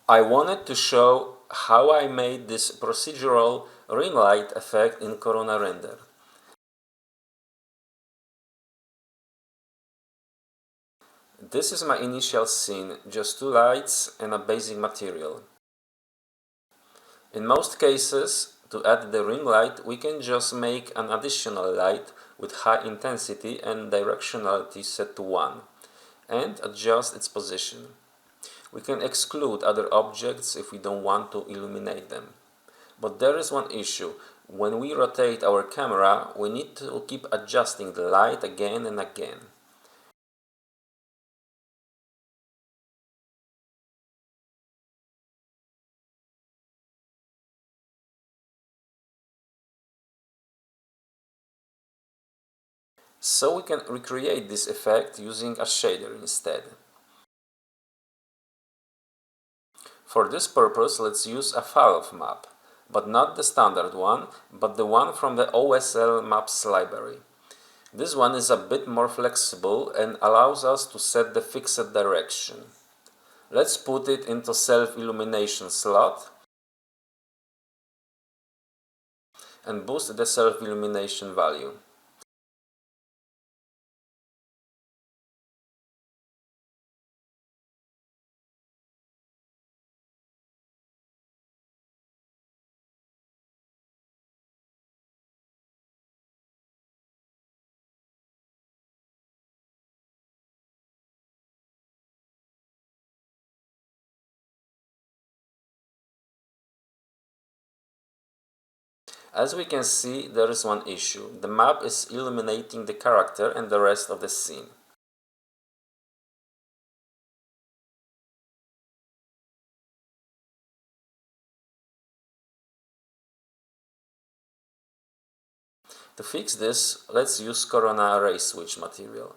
I wanted to show how I made this procedural ring light effect in Corona Render. This is my initial scene, just two lights and a basic material. In most cases, to add the ring light, we can just make an additional light with high intensity and directionality set to 1 and adjust its position. We can exclude other objects if we don't want to illuminate them. But there is one issue. When we rotate our camera, we need to keep adjusting the light again and again. So we can recreate this effect using a shader instead. For this purpose, let's use a valve map, but not the standard one, but the one from the OSL maps library. This one is a bit more flexible and allows us to set the fixed direction. Let's put it into self-illumination slot and boost the self-illumination value. As we can see, there is one issue. The map is illuminating the character and the rest of the scene. To fix this, let's use Corona Ray Switch material.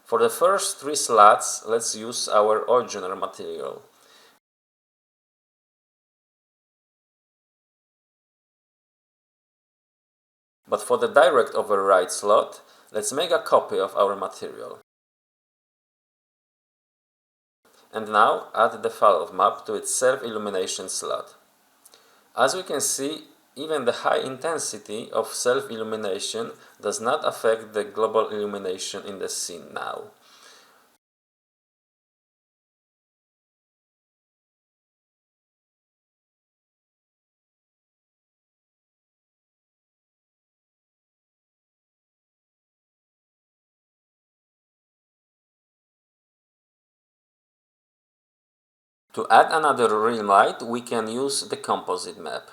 For the first three slots, let's use our original material. But for the direct override slot, let's make a copy of our material. And now add the valve map to its self-illumination slot. As we can see, even the high intensity of self-illumination does not affect the global illumination in the scene now. To add another ring light, we can use the composite map.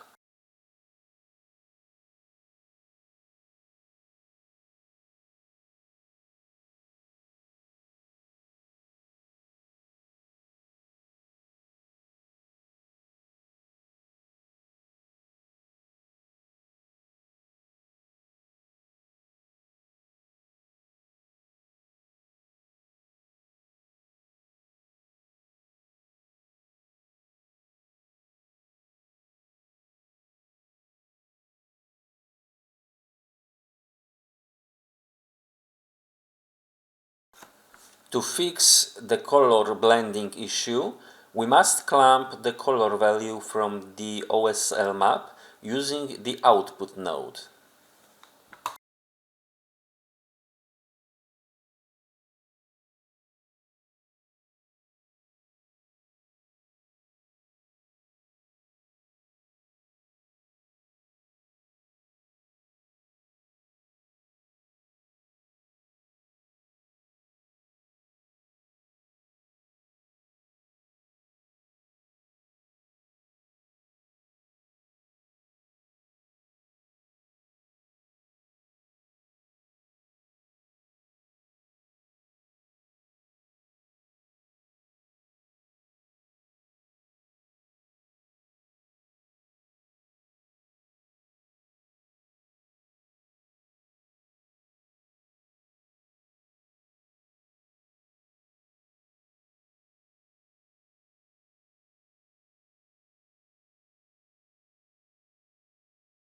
To fix the color blending issue, we must clamp the color value from the OSL map using the output node.